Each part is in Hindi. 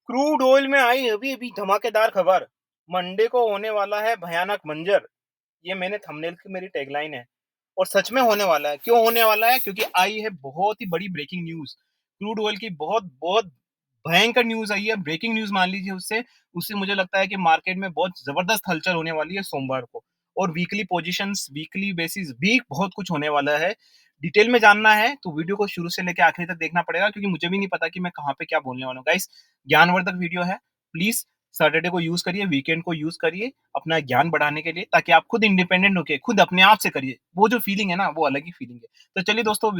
क्रूड ऑयल में आई अभी अभी धमाकेदार खबर। मंडे को होने वाला है भयानक मंजर। ये मैंने थंबनेल की मेरी टैगलाइन है और सच में होने वाला है। क्यों होने वाला है? क्योंकि आई है बहुत ही बड़ी ब्रेकिंग न्यूज। क्रूड ऑयल की बहुत बहुत भयंकर न्यूज आई है। ब्रेकिंग न्यूज मान लीजिए। उससे उससे मुझे लगता है कि मार्केट में बहुत जबरदस्त हलचल होने वाली है सोमवार को। और वीकली पोजीशंस, वीकली बेसिस भी बहुत कुछ होने वाला है। डिटेल में जानना है तो वीडियो को शुरू से लेकर आखिरी तक देखना पड़ेगा, क्योंकि मुझे भी नहीं पता कि मैं कहाँ पे क्या बोलने वाला हूँ। गाइस, ज्ञानवर्धक वीडियो है। प्लीज सैटरडे को यूज करिए, वीकेंड को यूज करिए अपना ज्ञान बढ़ाने के लिए, ताकि आप खुद इंडिपेंडेंट होके खुद अपने आप से करिए। वो जो फीलिंग है ना, वो अलग ही फीलिंग है। तो चलिए दोस्तों,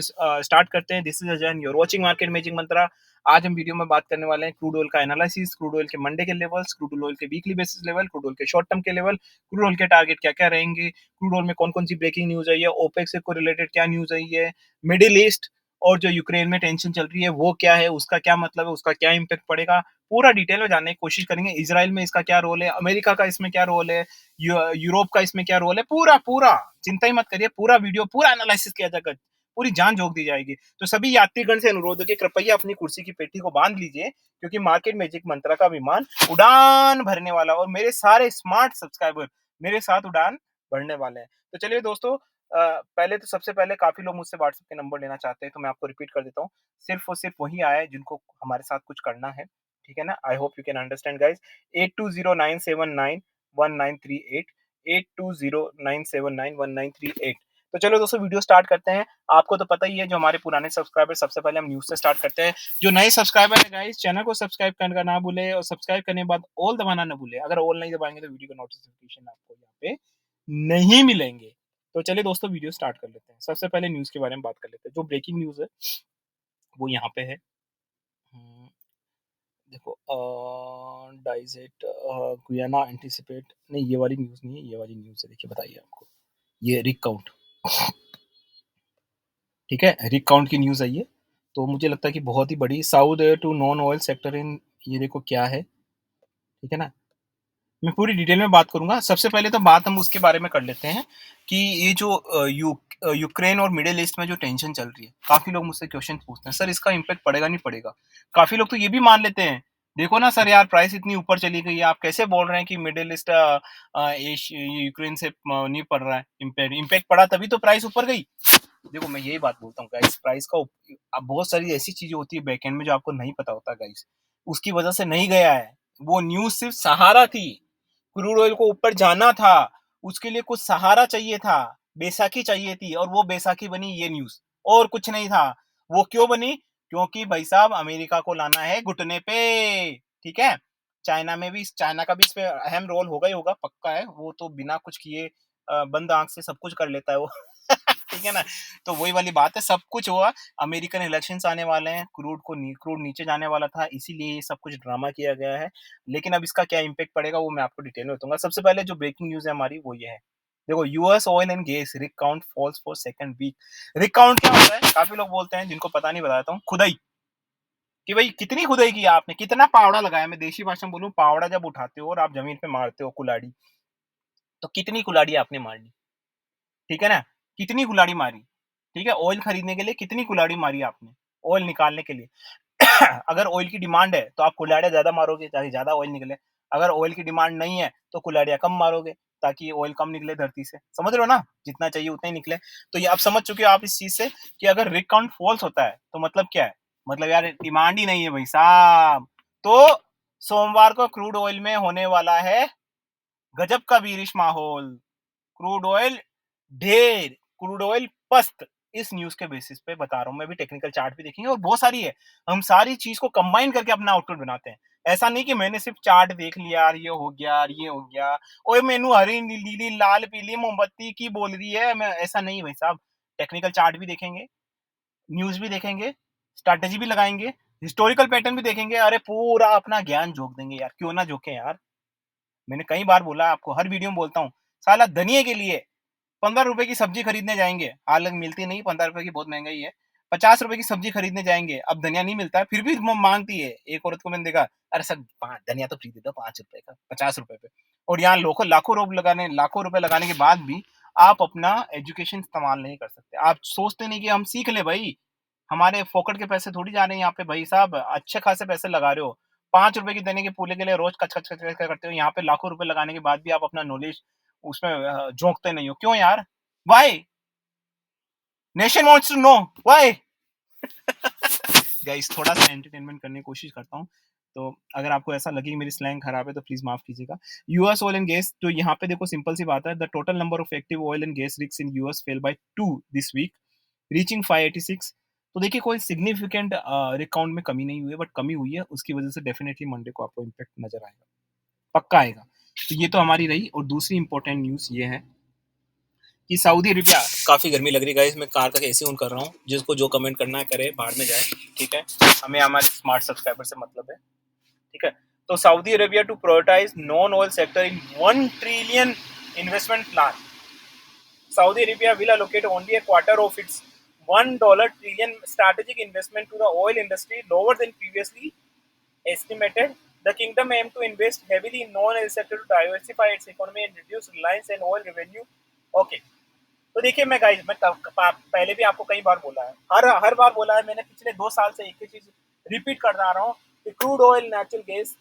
स्टार्ट करते हैं। This is Ajay, you're watching Market Magic Mantra. आज हम वीडियो में बात करने वाले हैं क्रूड ऑयल का एनालिसिस, क्रूड ऑयल के मंडे के लेवल्स, क्रूड ऑयल के weekly basis level, crude oil के शॉर्ट टर्म के लेवल, क्रूड ऑयल के टारगेट क्या क्या रहेंगे, क्रूड ऑयल में कौन कौन सी ब्रेकिंग न्यूज आई है, ओपेक से रिलेटेड क्या न्यूज आई है, मिडिल ईस्ट और जो यूक्रेन में टेंशन चल रही है वो क्या है, उसका क्या मतलब है, उसका क्या इम्पैक्ट पड़ेगा, पूरा डिटेल में जानने की कोशिश करेंगे। इजराइल में इसका क्या रोल है, अमेरिका का इसमें क्या रोल है, यूरोप का इसमें क्या रोल है, पूरा पूरा चिंता ही मत करिए। पूरा वीडियो, पूरा एनालिसिस किया जाएगा, पूरी जान झोंक दी जाएगी। तो सभी यात्रीगण से अनुरोध है कि कृपया अपनी कुर्सी की पेटी को बांध लीजिए, क्योंकि मार्केट मैजिक मंत्रा का विमान उड़ान भरने वाला और मेरे सारे स्मार्ट सब्सक्राइबर मेरे साथ उड़ान भरने वाले हैं। तो चलिए दोस्तों, पहले तो सबसे पहले काफी लोग मुझसे व्हाट्सएप के नंबर लेना चाहते हैं, तो मैं आपको रिपीट कर देता हूँ। सिर्फ और सिर्फ वही आया है जिनको हमारे साथ कुछ करना है। ठीक है ना? I hope you can understand guys. 8209791938, 8209791938। तो चलो दोस्तों, वीडियो स्टार्ट करते हैं। आपको तो पता ही है, जो हमारे पुराने सब्सक्राइबर, सबसे पहले हम न्यूज से स्टार्ट करते हैं। जो नए सब्सक्राइबर है गाइस, चैनल को सब्सक्राइब करना ना भूले, और सब्सक्राइब करने के बाद ऑल दबाना ना भूले। अगर ऑल नहीं दबाएंगे तो वीडियो का नोटिफिकेशन आपको यहाँ पे नहीं मिलेंगे। तो चलिए दोस्तों, वीडियो स्टार्ट कर लेते हैं। सबसे पहले न्यूज के बारे में बात कर लेते हैं। जो ब्रेकिंग न्यूज है वो यहाँ पे है। देखो, डाइजेट गुयाना एंटीसिपेट, नहीं ये वाली न्यूज नहीं है, ये वाली न्यूज है। देखिए बताइए आपको, ये रिक काउंट, ठीक है, रिक काउंट की न्यूज आई है। तो मुझे लगता है कि बहुत ही बड़ी south to non oil sector in, ये देखो क्या है। ठीक है ना? मैं पूरी डिटेल में बात करूंगा। सबसे पहले तो बात हम उसके बारे में कर लेते हैं कि ये जो यूक्रेन और मिडिल ईस्ट में जो टेंशन चल रही है, काफी लोग मुझसे क्वेश्चन पूछते हैं, सर इसका इम्पैक्ट पड़ेगा नहीं पड़ेगा। काफी लोग तो ये भी मान लेते हैं, देखो ना सर यार, प्राइस इतनी ऊपर चली गई है, आप कैसे बोल रहे हैं कि मिडिल ईस्ट यूक्रेन से नहीं पड़ रहा है इम्पैक्ट। इम्पैक्ट पड़ा तभी तो प्राइस ऊपर गई। देखो मैं यही बात बोलता हूँ गाइस, प्राइस का अब बहुत सारी ऐसी चीजें होती है बैकएंड में जो आपको नहीं पता होता गाइस, उसकी वजह से नहीं गया है। वो न्यूज सिर्फ सहारा थी। क्रूड ऑयल को ऊपर जाना था, उसके लिए कुछ सहारा चाहिए था, बैसाखी चाहिए थी, और वो बैसाखी बनी ये न्यूज, और कुछ नहीं था। वो क्यों बनी? क्योंकि भाई साहब, अमेरिका को लाना है घुटने पे। ठीक है? चाइना का भी इस पे अहम रोल होगा ही होगा, पक्का है। वो तो बिना कुछ किए बंद आंख से सब कुछ कर लेता है वो। ठीक है ना? तो वही वाली बात है, सब कुछ हुआ। अमेरिकन इलेक्शंस आने वाले हैं, क्रूड नीचे जाने वाला था, इसीलिए ये सब कुछ ड्रामा किया गया है। लेकिन अब इसका क्या इम्पैक्ट पड़ेगा वो मैं आपको डिटेल में बताऊंगा। सबसे पहले जो ब्रेकिंग न्यूज है हमारी वो ये है। देखो, US oil and gas rig count falls for second week. Rig count क्या होता है? काफी लोग बोलते हैं, जिनको पता नहीं बताता हूँ, खुदाई। कि भाई कितनी खुदाई की आपने, कितना पावड़ा लगाया। मैं देशी भाषा में बोलूं, पावड़ा जब उठाते हो और आप जमीन पे मारते हो कुलाड़ी, तो कितनी कुलाड़ी आपने मार ली। ठीक है ना? कितनी कुलाड़ी मारी। ठीक है? ऑयल खरीदने के लिए कितनी कुलाड़ी मारी आपने, ऑयल निकालने के लिए। अगर ऑयल की डिमांड है तो आप कुल्हाड़ियाँ ज़्यादा मारोगे ताकि ज़्यादा ऑयल निकले। अगर ऑयल की डिमांड नहीं है तो कुल्हाड़ियाँ कम मारोगे ताकि ऑयल कम निकले धरती से। समझ रहे हो ना? जितना चाहिए उतना ही निकले। तो ये आप समझ चुके हो आप इस चीज़ से कि अगर रिग काउंट फॉल्स होता है तो मतलब क्या है? मतलब यार डिमांड ही नहीं है भाई साहब। तो सोमवार को क्रूड ऑयल में होने वाला है गजब का बीरिश माहौल। क्रूड ऑयल ढेर, क्रूड ऑयल पस्त। इस न्यूज के बेसिस पे बता रहा हूँ मैं, भी टेक्निकल चार्ट भी देखेंगे और बहुत सारी है। हम सारी चीज को कंबाइन करके अपना आउटपुट बनाते हैं। ऐसा नहीं कि मैंने सिर्फ चार्ट देख लिया यार, ये हो गया यार, ये हो गया, ओए मेनू हरी नीली लाल पीली मोमबत्ती की बोल रही है, मैं ऐसा नहीं भाई साहब। टेक्निकल चार्ट भी देखेंगे, न्यूज भी देखेंगे, स्ट्रैटेजी भी लगाएंगे, हिस्टोरिकल पैटर्न भी देखेंगे। अरे पूरा अपना ज्ञान झोंक देंगे यार, क्यों ना झोंके यार। मैंने कई बार बोला आपको, हर वीडियो में बोलता हूँ, साला धनिये के लिए 15 रुपए की सब्जी खरीदने जाएंगे, हालांकि मिलती नहीं, 15 रुपए की बहुत महंगाई है। 50 रुपए की सब्जी खरीदने जाएंगे, अब धनिया नहीं मिलता है, फिर भी मांगती है। एक औरत को मैंने देखा, अरे सर धनिया तो फ्री दे दो, 5 रुपए का, 50 रुपए पे। और यहाँ लाखों रुपए लगाने के बाद भी आप अपना एजुकेशन इस्तेमाल नहीं कर सकते। आप सोचते नहीं कि हम सीख ले भाई, हमारे फोकट के पैसे थोड़ी जा रहे हैं यहाँ पे भाई साहब, अच्छे खासे पैसे लगा रहे हो। ₹5 के देने के पूले के लिए रोज कच कच कच कच करते हो, यहाँ पे लाखों रुपए लगाने के बाद भी आप अपना नॉलेज उसमें झोंकते नहीं हो, क्यों यार? Why? Nation wants to know why. Guys थोड़ा सा एंटरटेनमेंट करने की कोशिश करता हूँ, तो अगर आपको ऐसा लगे कि मेरी स्लैंग खराब है तो प्लीज माफ कीजिएगा। यूएस ऑयल एंड गैस, तो यहाँ पे देखो सिंपल सी बात है, the total number of active oil and gas rigs in US fell by 2 this week, reaching 586। तो देखिए कोई सिग्निफिकेंट रिकाउंट में कमी नहीं हुई है, बट कमी हुई है, उसकी वजह से डेफिनेटली मंडे को आपको इम्पैक्ट नजर आएगा, पक्का आएगा। तो ये तो हमारी रही, और दूसरी इंपॉर्टेंट न्यूज ये है कि सऊदी अरेबिया, काफी गर्मी लग रही है गाइस, मैं कार तक एसी ऑन कर रहा हूँ, जिसको जो कमेंट करना है करे, बाहर में जाए, ठीक है, हमें हमारे स्मार्ट सब्सक्राइबर से मतलब है, ठीक है। तो Saudi Arabia to prioritise non oil sector in 1 trillion investment plan, Saudi Arabia will allocate only a quarter of its $1 trillion strategic investment to the oil industry, lower than previously estimated. The kingdom aims to invest heavily in non-oil sector to diversify its economy and reduce reliance on oil revenue. Okay. तो देखिए मैं गाइस, मैं पहले भी आपको कई बार बोला है, हर बार बोला है मैंने, पिछले 2 साल से एक ही चीज रिपीट करता आ रहा हूँ कि क्रूड ऑयल नेचुरल गैस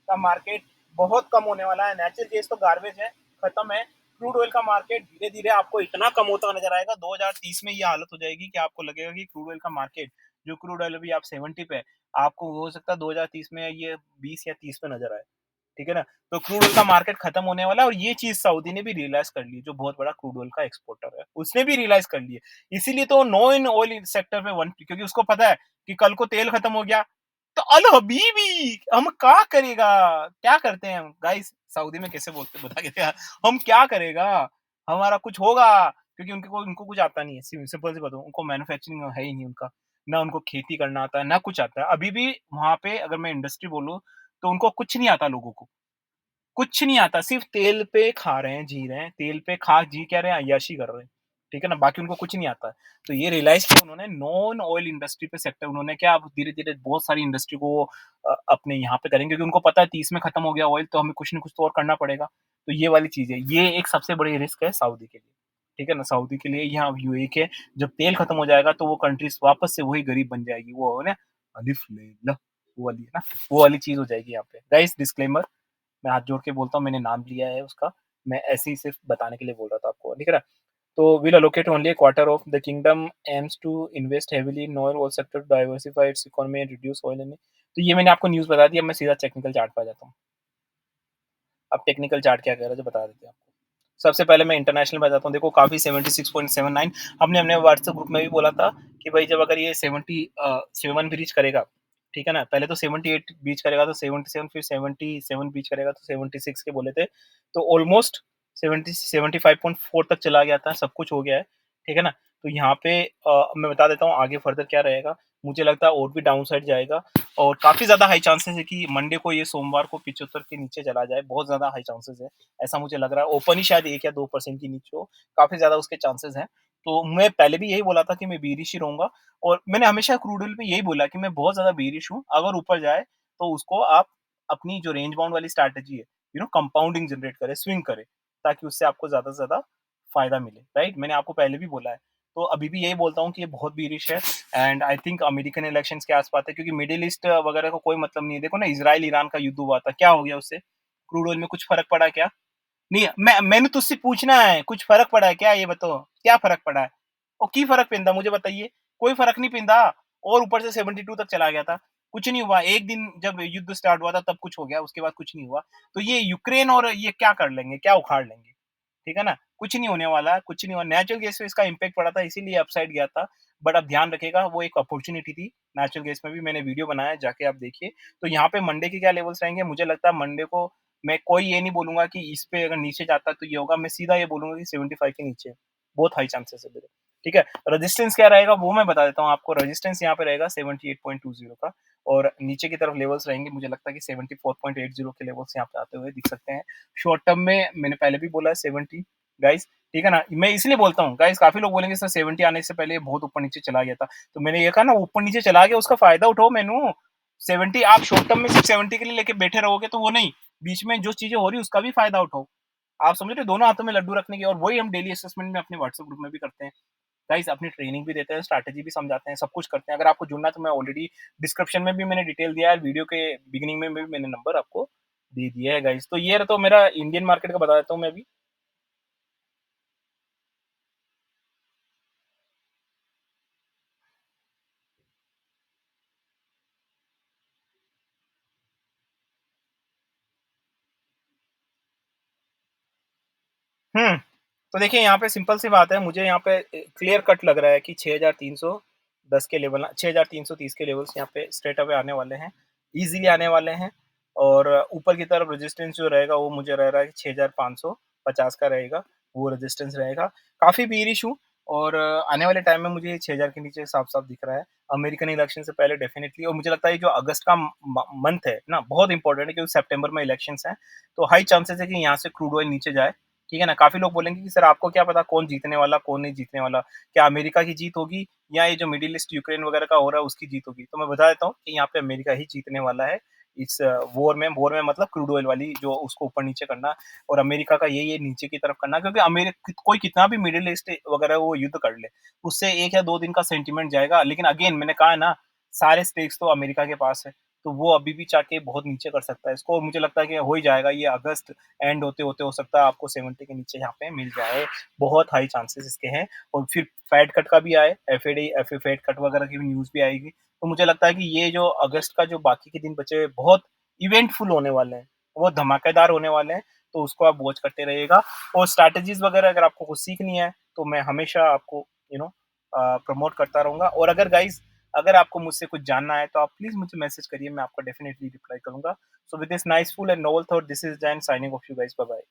का मार्केट बहुत कम होने वाला है। नेचुरल गैस तो गार्बेज है, खत्म है। क्रूड ऑयल का मार्केट धीरे धीरे आपको इतना कम होता नजर आएगा, 2030 में ये हालत हो जाएगी कि आपको लगेगा कि क्रूड ऑयल का मार्केट, जो क्रूड ऑयल अभी आप 70 पे है, आपको हो सकता है 2030 में ये 20 या 30 पे नजर आए, ठीक है ना। तो क्रूड ऑयल का मार्केट खत्म होने वाला है, और ये चीज सऊदी ने भी रियलाइज कर ली, जो बहुत बड़ा क्रूड ऑयल का एक्सपोर्टर है, उसने भी रियलाइज कर लिया। इसीलिए तो नो इन ऑयल सेक्टर में वन, क्योंकि उसको पता है कि कल को तेल खत्म हो गया तो अल हबीबी हम क्या करेगा, क्या करते हैं हम गाइस, सऊदी में कैसे बोलते बता के यार, हम क्या करेगा, हमारा कुछ होगा, क्योंकि उनको कुछ आता नहीं है, सिंपल सी बताऊं, उनको मैन्युफैक्चरिंग है ही नहीं, उनका ना उनको खेती करना आता है, ना कुछ आता है अभी भी वहां पे। अगर मैं इंडस्ट्री बोलूं तो उनको कुछ नहीं आता, लोगों को कुछ नहीं आता, सिर्फ तेल पे खा रहे हैं, जी रहे हैं, तेल पे खा जी क्या रहे हैं, अय्याशी कर रहे हैं, ठीक है ना, बाकी उनको कुछ नहीं आता है। तो ये रियलाइज किया उन्होंने, नॉन ऑयल इंडस्ट्री पे सेक्टर उन्होंने क्या, अब धीरे धीरे बहुत सारी इंडस्ट्री को अपने यहाँ पे करेंगे, क्योंकि उनको पता है 30 में खत्म हो गया ऑयल, तो हमें कुछ ना कुछ तो और करना पड़ेगा। तो ये वाली चीज है, ये एक सबसे बड़ी रिस्क है सऊदी के लिए, ठीक है ना। सऊदी के लिए यहाँ यूएई के, जब तेल खत्म हो जाएगा तो वो कंट्रीज वापस से वही गरीब बन जाएगी, वो है ना, अलिफ ले ला, वो वाली है ना, वो वाली चीज हो जाएगी यहाँ पे। गाइस डिस्क्लेमर, मैं हाथ जोड़ के बोलता हूँ, मैंने नाम लिया है उसका, मैं ऐसे ही सिर्फ बताने के लिए बोल रहा था आपको, ठीक है ना। तो will allocate only a quarter of the kingdom aims to invest heavily in oil sector to diversify its economy and reduce oil and, तो ये मैंने आपको न्यूज़ बता दिया, मैं सीधा टेक्निकल चार्ट पे आ जाता हूँ। अब टेक्निकल चार्ट क्या कह रहा है जो बता देते हैं आपको। सबसे पहले मैं इंटरनेशनल में जाता हूँ, देखो काफ़ी 76.79, हमने अपने व्हाट्सएप ग्रुप में भी बोला था कि भाई जब अगर ये 77 भी रीच करेगा, ठीक है ना, पहले तो 78 बीच करेगा तो 77, फिर 77 बीच करेगा तो 76 के बोले थे, तो ऑलमोस्ट 75.4 तक चला गया था, सब कुछ हो गया है, ठीक है ना। तो यहाँ पे मैं बता देता हूँ आगे फर्दर क्या रहेगा, मुझे लगता है और भी डाउन साइड जाएगा, और काफ़ी ज़्यादा हाई चांसेस है कि मंडे को, ये सोमवार को 75 के नीचे चला जाए, बहुत ज़्यादा हाई चांसेस है, ऐसा मुझे लग रहा है। ओपन ही शायद 1 या 2% की नीचे हो, काफ़ी ज़्यादा उसके चांसेस हैं। तो मैं पहले भी यही बोला था कि मैं बेयरिश ही रहूँगा, और मैंने हमेशा क्रूड ऑयल पे यही बोला कि मैं बहुत ज़्यादा बेयरिश हूँ, अगर ऊपर जाए तो उसको आप अपनी जो रेंज बाउंड वाली स्ट्रैटेजी है, कंपाउंडिंग जनरेट करें, स्विंग करें, ताकि उससे आपको ज़्यादा से ज़्यादा फ़ायदा मिले, राइट? मैंने आपको पहले भी बोला है, तो अभी भी यही बोलता हूँ कि ये बहुत बेयरिश है, and I think American elections के आस-पास है, क्योंकि मिडल ईस्ट वगैरह का कोई मतलब नहीं है। देखो ना, इज़राइल ईरान का युद्ध हुआ था, क्या हो गया उससे? क्रूड ऑयल में कुछ फ़र्क पड़ा क्या? नहीं, मैंने तुझसे पूछना है, कुछ फ़र्क पड़ा है क्या, ये बताओ? क्या फ़र्क पड़ा है? और की फ़र्क पैंदा मुझे बताइए? कोई फ़र्क नहीं पैंदा, और ऊपर से 72 तक चला गया था। कुछ नहीं हुआ, एक दिन जब युद्ध स्टार्ट हुआ था तब कुछ हो गया, उसके बाद कुछ नहीं हुआ। तो ये यूक्रेन और ये क्या कर लेंगे, क्या उखाड़ लेंगे? ठीक है ना? कुछ नहीं होने वाला है, कुछ नहीं हुआ। नेचुरल गैस पे इसका इम्पैक्ट पड़ा था, इसीलिए अपसाइड गया था। बट अब ध्यान रखिएगा, वो एक अपॉर्च्युनिटी थी। नेचुरल गैस में भी मैंने वीडियो बनाया है, जाके आप देखिए। तो यहाँ पे मंडे के क्या लेवल्स रहेंगे, मुझे लगता है मंडे को मैं कोई ये नहीं बोलूँगा कि इस पे अगर नीचे जाता है तो ये होगा, मैं सीधा ये बोलूँगा कि 75 के नीचे, बहुत हाई चांसेस है मेरे। ठीक है? रेजिस्टेंस क्या रहेगा वो मैं बता देता हूँ आपको। रेजिस्टेंस यहाँ पे रहेगा 78.20 का, और नीचे की तरफ लेवल्स रहेंगे, मुझे लगता है कि 74.80 के लेवल्स यहाँ पे आते हुए दिख सकते हैं। शॉर्ट टर्म में मैंने पहले भी बोला है 70 गाइस, ठीक है ना? मैं इसलिए बोलता हूँ गाइस, काफ़ी लोग बोलेंगे सर 70 आने से पहले बहुत ऊपर-नीचे चला गया था। तो मैंने ये कहा ना, ऊपर-नीचे चला गया उसका फ़ायदा उठाओ मेनू। 70 आप शॉर्ट टर्म में सिर्फ 70 के लिए लेके बैठे रहोगे तो वो नहीं, बीच में जो चीज़ें हो रही है उसका भी फ़ायदा उठाओ। आप समझ रहे हो? दोनों हाथों में लड्डू रखने की, और वही हम डेली असेसमेंट में अपने व्हाट्सएप ग्रुप में भी करते हैं। गाइस अपनी ट्रेनिंग भी देते हैं, स्ट्रैटेजी भी समझाते हैं, सब कुछ करते हैं। अगर आपको जुड़ना है तो मैं ऑलरेडी डिस्क्रिप्शन में भी मैंने डिटेल दिया है, वीडियो के बिगिनिंग में भी मैंने नंबर आपको दे दिया है गाइस। तो ये तो मेरा इंडियन मार्केट का बता देता हूँ मैं अभी। हुँ। तो देखिए यहाँ पे सिंपल सी बात है, मुझे यहाँ पे क्लियर कट लग रहा है कि 6310 के लेवल 6330 के लेवल्स यहाँ पे स्ट्रेट अवे आने वाले हैं, ईज़िली आने वाले हैं। और ऊपर की तरफ रेजिस्टेंस जो रहेगा वो मुझे रह रहा है कि 6550 का रहेगा, वो रेजिस्टेंस रहेगा। काफ़ी बेयरिश हूँ और आने वाले टाइम में मुझे 6000 के नीचे साफ-साफ दिख रहा है। अमेरिकन इलेक्शन से पहले डेफिनिटली, और मुझे लगता है जो अगस्त का मंथ है ना, बहुत इंपॉर्टेंट है क्योंकि सितंबर में इलेक्शंस हैं, तो हाई चांसेस है कि यहाँ से क्रूड ऑयल नीचे जाए। ठीक है ना? काफ़ी लोग बोलेंगे कि सर आपको क्या पता कौन जीतने वाला, कौन नहीं जीतने वाला? क्या अमेरिका की जीत होगी या ये जो मिडल ईस्ट यूक्रेन वगैरह का हो रहा है उसकी जीत होगी? तो मैं बता देता हूँ कि यहाँ पे अमेरिका ही जीतने वाला है इस वॉर में मतलब क्रूड ऑयल वाली जो उसको ऊपर-नीचे करना, और अमेरिका का ये नीचे की तरफ करना, क्योंकि कोई कितना भी मिडल ईस्ट वगैरह वो युद्ध कर ले, उससे 1 या 2 दिन का सेंटीमेंट जाएगा। लेकिन अगेन मैंने कहा है ना, सारे स्टेक्स तो अमेरिका के पास है, तो वो अभी भी चाह के बहुत नीचे कर सकता है इसको, और मुझे लगता है कि हो ही जाएगा ये अगस्त एंड होते-होते हो सकता है आपको 70 के नीचे यहाँ पे मिल जाए, बहुत हाई चांसेस इसके हैं। और फिर फेड कट का भी आए, एफएडी एफ फेड कट वगैरह की भी न्यूज़ भी आएगी। तो मुझे लगता है कि ये जो अगस्त का जो बाकी के दिन बचे हुए बहुत इवेंटफुल होने वाले हैं, बहुत धमाकेदार होने वाले हैं, तो उसको आप वॉच करते रहिएगा। और स्ट्रैटेजीज़ वगैरह अगर आपको कुछ सीखनी है, तो मैं हमेशा आपको यू नो प्रमोट करता रहूँगा। और अगर गाइज़ अगर आपको मुझसे कुछ जानना है, तो आप प्लीज़ मुझे मैसेज करिए, मैं आपको डेफिनिटली रिप्लाई करूँगा। So with this nice, full and novel thought, this is Dan signing off you guys. Bye bye.